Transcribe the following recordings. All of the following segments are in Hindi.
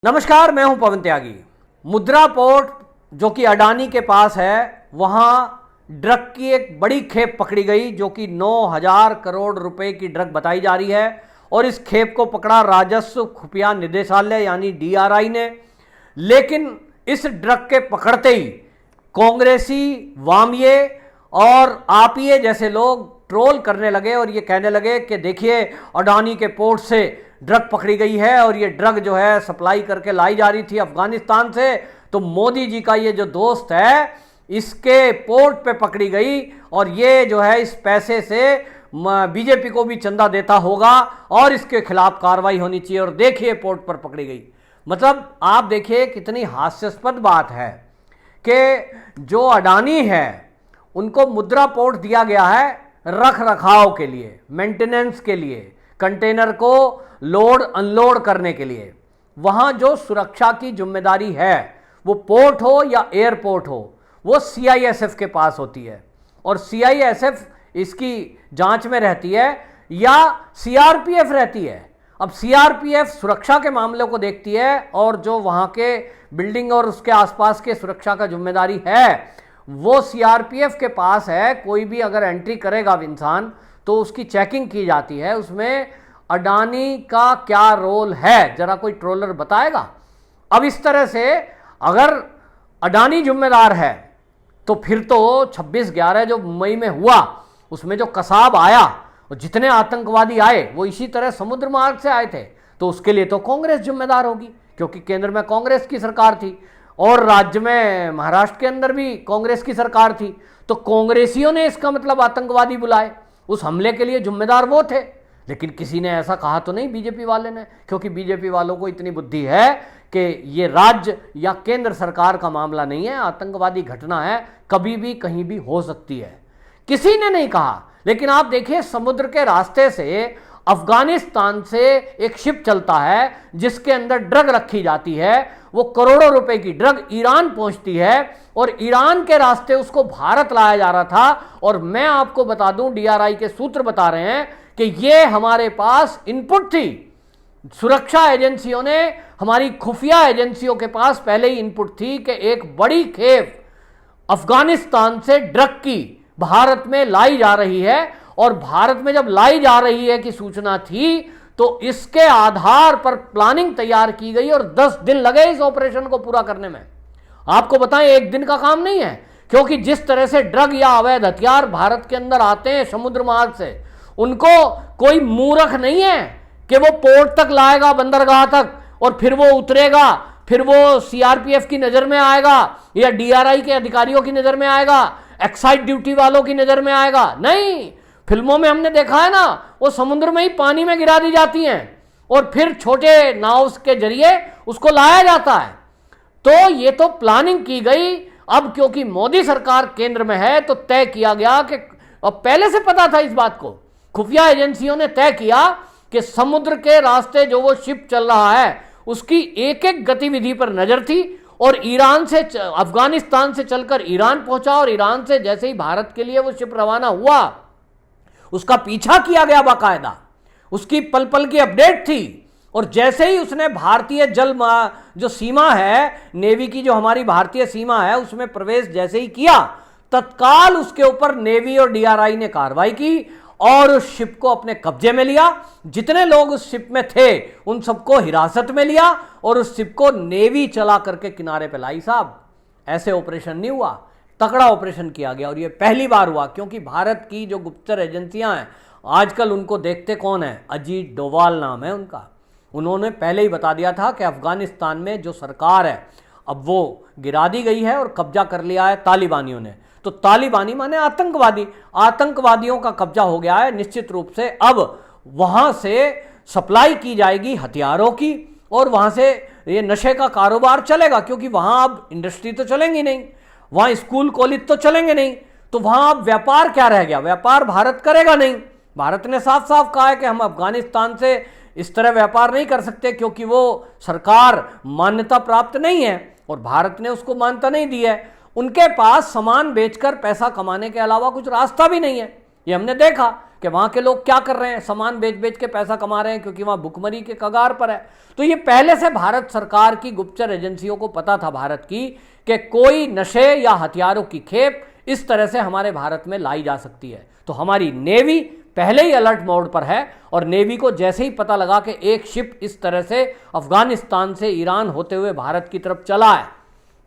नमस्कार, मैं हूं पवन त्यागी। मुद्रा पोर्ट जो कि अडानी के पास है, वहां ड्रग की एक बड़ी खेप पकड़ी गई जो कि 9,000 करोड़ रुपए की ड्रग बताई जा रही है। और इस खेप को पकड़ा राजस्व खुफिया निदेशालय यानी डीआरआई ने। लेकिन इस ड्रग के पकड़ते ही कांग्रेसी, वामिये और आपीए जैसे लोग ट्रोल करने लगे और ये कहने लगे कि देखिए, अडानी के पोर्ट से ड्रग पकड़ी गई है और ये ड्रग जो है सप्लाई करके लाई जा रही थी अफगानिस्तान से, तो मोदी जी का ये जो दोस्त है इसके पोर्ट पे पकड़ी गई और ये जो है इस पैसे से बीजेपी को भी चंदा देता होगा और इसके खिलाफ कार्रवाई होनी चाहिए। और देखिए, पोर्ट पर पकड़ी गई। मतलब आप देखिए कितनी हास्यास्पद बात है कि जो अडानी है उनको मुद्रा पोर्ट दिया गया है रख रखाव के लिए, मेंटेनेंस के लिए, कंटेनर को लोड अनलोड करने के लिए। वहां जो सुरक्षा की जिम्मेदारी है, वो पोर्ट हो या एयरपोर्ट हो, वो सीआईएसएफ के पास होती है। और सीआईएसएफ इसकी जांच में रहती है या सीआरपीएफ रहती है। अब सीआरपीएफ सुरक्षा के मामलों को देखती है और जो वहां के बिल्डिंग और उसके आसपास के सुरक्षा का जिम्मेदारी है वो सीआरपीएफ के पास है। कोई भी अगर एंट्री करेगा इंसान तो उसकी चेकिंग की जाती है। उसमें अडानी का क्या रोल है, जरा कोई ट्रोलर बताएगा। अब इस तरह से अगर अडानी जिम्मेदार है तो फिर तो 26/11 जो मुंबई में हुआ उसमें जो कसाब आया और जितने आतंकवादी आए वो इसी तरह समुद्र मार्ग से आए थे, तो उसके लिए तो कांग्रेस जिम्मेदार होगी क्योंकि केंद्र में कांग्रेस की सरकार थी और राज्य में महाराष्ट्र के अंदर भी कांग्रेस की सरकार थी। तो कांग्रेसियों ने इसका मतलब आतंकवादी बुलाए, उस हमले के लिए जिम्मेदार वो थे। लेकिन किसी ने ऐसा कहा तो नहीं बीजेपी वाले ने, क्योंकि बीजेपी वालों को इतनी बुद्धि है कि ये राज्य या केंद्र सरकार का मामला नहीं है, आतंकवादी घटना है, कभी भी कहीं भी हो सकती है। किसी ने नहीं कहा। लेकिन आप देखिए, समुद्र के रास्ते से अफगानिस्तान से एक शिप चलता है जिसके अंदर ड्रग रखी जाती है। वो करोड़ों रुपए की ड्रग ईरान पहुंचती है और ईरान के रास्ते उसको भारत लाया जा रहा था। और मैं आपको बता दूं, डीआरआई के सूत्र बता रहे हैं कि ये हमारे पास इनपुट थी। सुरक्षा एजेंसियों ने, हमारी खुफिया एजेंसियों के पास पहले ही इनपुट थी कि एक बड़ी खेप अफगानिस्तान से ड्रग की भारत में लाई जा रही है। और भारत में जब लाई जा रही है की सूचना थी तो इसके आधार पर प्लानिंग तैयार की गई और 10 दिन लगे इस ऑपरेशन को पूरा करने में। आपको बताएं, एक दिन का काम नहीं है, क्योंकि जिस तरह से ड्रग या अवैध हथियार भारत के अंदर आते हैं समुद्र मार्ग से, उनको कोई मूर्ख नहीं है कि वो पोर्ट तक लाएगा, बंदरगाह तक, और फिर वो उतरेगा, फिर वो सीआरपीएफ की नजर में आएगा या डीआरआई के अधिकारियों की नजर में आएगा, एक्साइज ड्यूटी वालों की नजर में आएगा। नहीं, फिल्मों में हमने देखा है ना, वो समुद्र में ही पानी में गिरा दी जाती हैं और फिर छोटे नाव के जरिए उसको लाया जाता है। तो ये तो प्लानिंग की गई। अब क्योंकि मोदी सरकार केंद्र में है तो तय किया गया कि, अब पहले से पता था इस बात को, खुफिया एजेंसियों ने तय किया कि समुद्र के रास्ते जो वो शिप चल रहा है उसकी एक एक गतिविधि पर नजर थी। और ईरान से, अफगानिस्तान से चलकर ईरान पहुंचा और ईरान से जैसे ही भारत के लिए वो शिप रवाना हुआ उसका पीछा किया गया बाकायदा, उसकी पल पल की अपडेट थी। और जैसे ही उसने भारतीय जल जो सीमा है, नेवी की जो हमारी भारतीय सीमा है, उसमें प्रवेश जैसे ही किया, तत्काल उसके ऊपर नेवी और डीआरआई ने कार्रवाई की और उस शिप को अपने कब्जे में लिया। जितने लोग उस शिप में थे उन सबको हिरासत में लिया और उस शिप को नेवी चला करके किनारे पे लाई। साहब, ऐसे ऑपरेशन नहीं हुआ, तगड़ा ऑपरेशन किया गया। और ये पहली बार हुआ क्योंकि भारत की जो गुप्तचर एजेंसियां हैं आजकल उनको देखते कौन है, अजीत डोभाल नाम है उनका। उन्होंने पहले ही बता दिया था कि अफगानिस्तान में जो सरकार है अब वो गिरा दी गई है और कब्जा कर लिया है तालिबानियों ने। तो तालिबानी माने आतंकवादी, आतंकवादियों का कब्जा हो गया है निश्चित रूप से। अब वहां से सप्लाई की जाएगी हथियारों की और वहां से ये नशे का कारोबार चलेगा, क्योंकि वहां अब इंडस्ट्री तो चलेंगी नहीं, वहां स्कूल कॉलेज तो चलेंगे नहीं, तो वहां अब व्यापार क्या रह गया? व्यापार भारत करेगा नहीं। भारत ने साफ साफ कहा है कि हम अफगानिस्तान से इस तरह व्यापार नहीं कर सकते क्योंकि वो सरकार मान्यता प्राप्त नहीं है और भारत ने उसको मान्यता नहीं दी है। उनके पास सामान बेचकर पैसा कमाने के अलावा कुछ रास्ता भी नहीं है, ये हमने देखा। कि वहाँ के लोग क्या कर रहे हैं, सामान बेच बेच के पैसा कमा रहे हैं क्योंकि वहाँ भुखमरी के कगार पर है। तो ये पहले से भारत सरकार की गुप्तचर एजेंसियों को पता था भारत की कि कोई नशे या हथियारों की खेप इस तरह से हमारे भारत में लाई जा सकती है। तो हमारी नेवी पहले ही अलर्ट मोड पर है और नेवी को जैसे ही पता लगा कि एक शिप इस तरह से अफगानिस्तान से ईरान होते हुए भारत की तरफ चला है,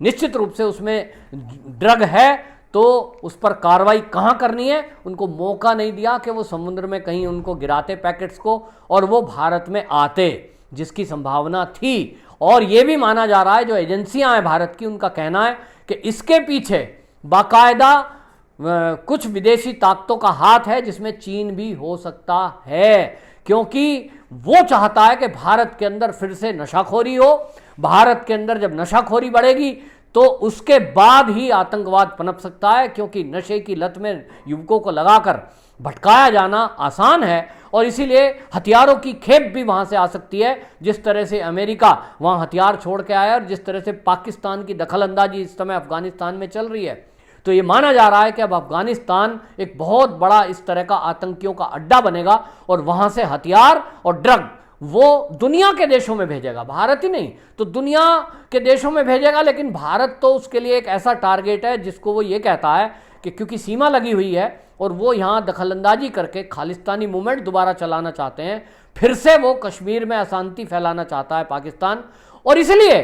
निश्चित रूप से उसमें ड्रग है, तो उस पर कार्रवाई कहाँ करनी है। उनको मौका नहीं दिया कि वो समुद्र में कहीं उनको गिराते पैकेट्स को और वो भारत में आते, जिसकी संभावना थी। और ये भी माना जा रहा है, जो एजेंसियां हैं भारत की, उनका कहना है कि इसके पीछे बाकायदा कुछ विदेशी ताकतों का हाथ है, जिसमें चीन भी हो सकता है, क्योंकि वो चाहता है कि भारत के अंदर फिर से नशाखोरी हो। भारत के अंदर जब नशाखोरी बढ़ेगी तो उसके बाद ही आतंकवाद पनप सकता है, क्योंकि नशे की लत में युवकों को लगाकर भटकाया जाना आसान है और इसीलिए हथियारों की खेप भी वहां से आ सकती है। जिस तरह से अमेरिका वहां हथियार छोड़ के आया और जिस तरह से पाकिस्तान की दखलंदाजी इस समय अफगानिस्तान में चल रही है, तो ये माना जा रहा है कि अब अफगानिस्तान एक बहुत बड़ा इस तरह का आतंकियों का अड्डा बनेगा और वहां से हथियार और ड्रग वो दुनिया के देशों में भेजेगा, भारत ही नहीं तो दुनिया के देशों में भेजेगा। लेकिन भारत तो उसके लिए एक ऐसा टारगेट है जिसको वो ये कहता है कि क्योंकि सीमा लगी हुई है और वो यहाँ दखलंदाजी करके खालिस्तानी मूवमेंट दोबारा चलाना चाहते हैं, फिर से वो कश्मीर में अशांति फैलाना चाहता है पाकिस्तान। और इसलिए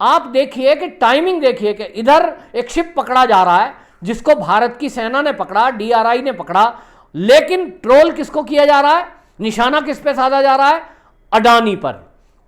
आप देखिए कि टाइमिंग देखिए कि इधर एक शिप पकड़ा जा रहा है जिसको भारत की सेना ने पकड़ा, DRI ने पकड़ा, लेकिन ट्रोल किसको किया जा रहा है, निशाना किस पे साधा जा रहा है, अडानी पर।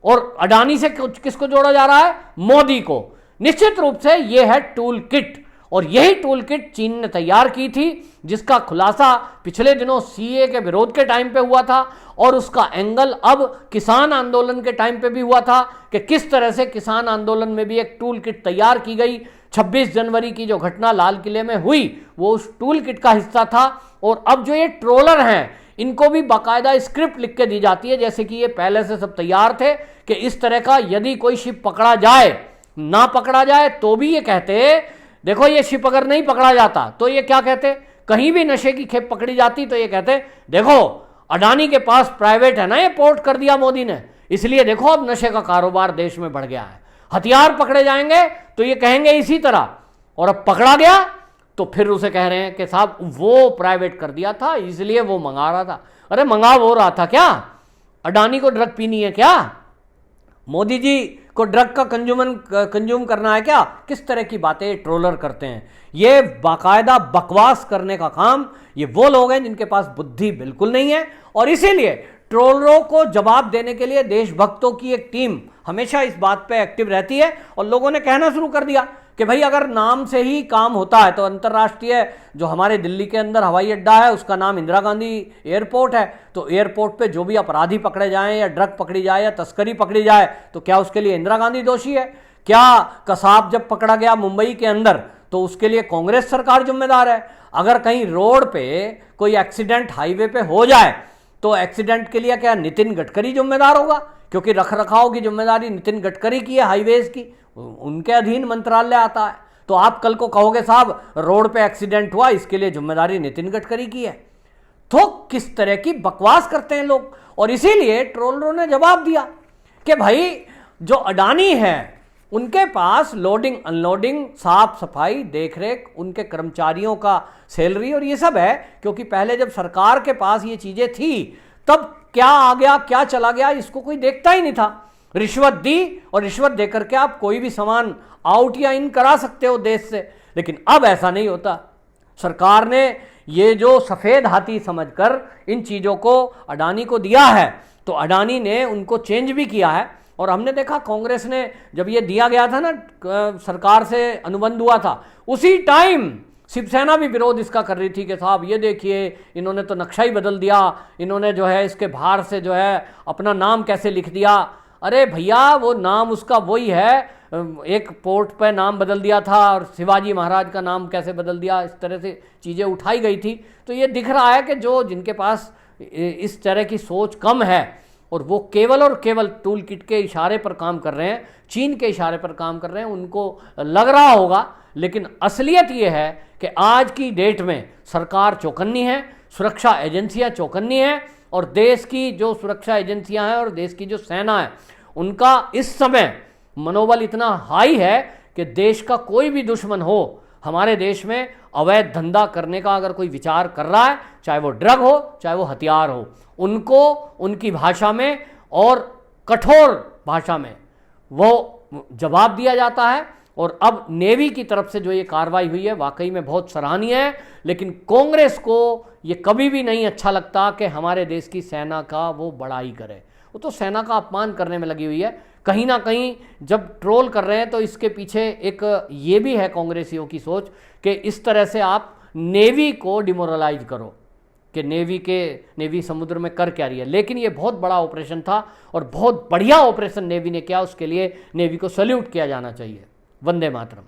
और अडानी से किसको जोड़ा जा रहा है, मोदी को। निश्चित रूप से यह है टूल किट और यही टूल किट चीन ने तैयार की थी, जिसका खुलासा पिछले दिनों CA के विरोध के टाइम पे हुआ था और उसका एंगल अब किसान आंदोलन के टाइम पे भी हुआ था कि किस तरह से किसान आंदोलन में भी एक टूल किट तैयार की गई। 26 जनवरी की जो घटना लाल किले में हुई वो उस टूल किट का हिस्सा था। और अब जो ये ट्रोलर हैं इनको भी बाकायदा स्क्रिप्ट लिख के दी जाती है, जैसे कि ये पहले से सब तैयार थे कि इस तरह का यदि कोई शिप पकड़ा जाए, ना पकड़ा जाए तो भी ये कहते, देखो ये शिप अगर नहीं पकड़ा जाता तो ये क्या कहते, कहीं भी नशे की खेप पकड़ी जाती तो ये कहते देखो अडानी के पास प्राइवेट है ना, ये पोर्ट कर दिया मोदी ने, इसलिए देखो अब नशे का कारोबार देश में बढ़ गया है। हथियार पकड़े जाएंगे तो ये कहेंगे इसी तरह, और अब पकड़ा गया तो फिर उसे कह रहे हैं कि साहब वो प्राइवेट कर दिया था इसलिए वो मंगा रहा था। अरे मंगा वो रहा था क्या, अडानी को ड्रग पीनी है क्या, मोदी जी को ड्रग का कंज्यूम करना है क्या, किस तरह की बातें ट्रोलर करते हैं। ये बाकायदा बकवास करने का काम ये वो लोग हैं जिनके पास बुद्धि बिल्कुल नहीं है। और इसीलिए ट्रोलरों को जवाब देने के लिए देशभक्तों की एक टीम हमेशा इस बात पे एक्टिव रहती है और लोगों ने कहना शुरू कर दिया कि भाई अगर नाम से ही काम होता है तो अंतर्राष्ट्रीय जो हमारे दिल्ली के अंदर हवाई अड्डा है उसका नाम इंदिरा गांधी एयरपोर्ट है, तो एयरपोर्ट पे जो भी अपराधी पकड़े जाएं या ड्रग पकड़ी जाए या तस्करी पकड़ी जाए तो क्या उसके लिए इंदिरा गांधी दोषी है? क्या कसाब जब पकड़ा गया मुंबई के अंदर तो उसके लिए कांग्रेस सरकार जिम्मेदार है? अगर कहीं रोड पे कोई एक्सीडेंट हाईवे पे हो जाए तो एक्सीडेंट के लिए क्या नितिन गडकरी जिम्मेदार होगा? क्योंकि रख रखाव की जिम्मेदारी नितिन गडकरी की है, हाईवेज की, उनके अधीन मंत्रालय आता है। तो आप कल को कहोगे साहब रोड पे एक्सीडेंट हुआ इसके लिए जिम्मेदारी नितिन गडकरी की है। तो किस तरह की बकवास करते हैं लोग। और इसीलिए ट्रोलरों ने जवाब दिया कि भाई जो अडानी है उनके पास लोडिंग अनलोडिंग, साफ सफाई, देखरेख, उनके कर्मचारियों का सैलरी और ये सब है, क्योंकि पहले जब सरकार के पास ये चीजें थी तब क्या आ गया क्या चला गया इसको कोई देखता ही नहीं था। रिश्वत दी और रिश्वत देकर के आप कोई भी सामान आउट या इन करा सकते हो देश से, लेकिन अब ऐसा नहीं होता। सरकार ने ये जो सफेद हाथी समझकर इन चीजों को अडानी को दिया है तो अडानी ने उनको चेंज भी किया है। और हमने देखा कांग्रेस ने जब ये दिया गया था ना, सरकार से अनुबंध हुआ था, उसी टाइम शिवसेना भी विरोध इसका कर रही थी कि साहब ये देखिए इन्होंने तो नक्शा ही बदल दिया, इन्होंने जो है इसके बाहर से जो है अपना नाम कैसे लिख दिया। अरे भैया वो नाम उसका वही है, एक पोर्ट पे नाम बदल दिया था और शिवाजी महाराज का नाम कैसे बदल दिया, इस तरह से चीज़ें उठाई गई थी। तो ये दिख रहा है कि जो जिनके पास इस तरह की सोच कम है और वो केवल और केवल टूल किट के इशारे पर काम कर रहे हैं, चीन के इशारे पर काम कर रहे हैं। उनको लग रहा होगा, लेकिन असलियत ये है कि आज की डेट में सरकार चौकन्नी है, सुरक्षा एजेंसियां चौकन्नी हैं, और देश की जो सुरक्षा एजेंसियां हैं और देश की जो सेना है उनका इस समय मनोबल इतना हाई है कि देश का कोई भी दुश्मन हो, हमारे देश में अवैध धंधा करने का अगर कोई विचार कर रहा है, चाहे वो ड्रग हो चाहे वो हथियार हो, उनको उनकी भाषा में और कठोर भाषा में वो जवाब दिया जाता है। और अब नेवी की तरफ से जो ये कार्रवाई हुई है वाकई में बहुत सराहनीय है, लेकिन कांग्रेस को ये कभी भी नहीं अच्छा लगता कि हमारे देश की सेना का वो बड़ाई करे। वो तो सेना का अपमान करने में लगी हुई है। कहीं ना कहीं जब ट्रोल कर रहे हैं तो इसके पीछे एक ये भी है कांग्रेसियों की सोच कि इस तरह से आप नेवी को डिमोरलाइज करो कि नेवी समुद्र में कर क्या रही है। लेकिन ये बहुत बड़ा ऑपरेशन था और बहुत बढ़िया ऑपरेशन नेवी ने किया, उसके लिए नेवी को सैल्यूट किया जाना चाहिए। वंदे मातरम।